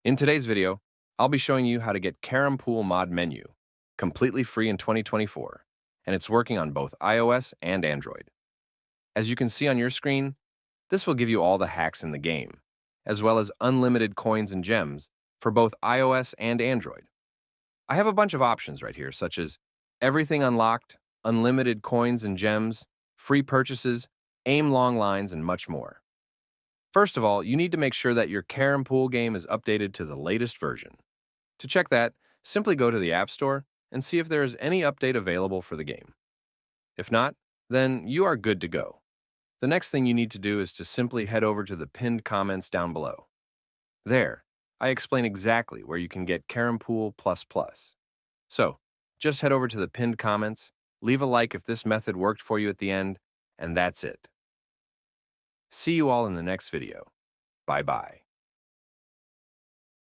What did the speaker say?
In today's video, I'll be showing you how to get Carrom Pool Mod Menu, completely free in 2024, and it's working on both iOS and Android. As you can see on your screen, this will give you all the hacks in the game, as well as unlimited coins and gems for both iOS and Android. I have a bunch of options right here, such as everything unlocked, unlimited coins and gems, free purchases, aim long lines, and much more. First of all, you need to make sure that your Carrom Pool game is updated to the latest version. To check that, simply go to the App Store and see if there is any update available for the game. If not, then you are good to go. The next thing you need to do is to simply head over to the pinned comments down below. There, I explain exactly where you can get Carrom Pool++. So, just head over to the pinned comments, leave a like if this method worked for you at the end, and that's it. See you all in the next video. Bye-bye.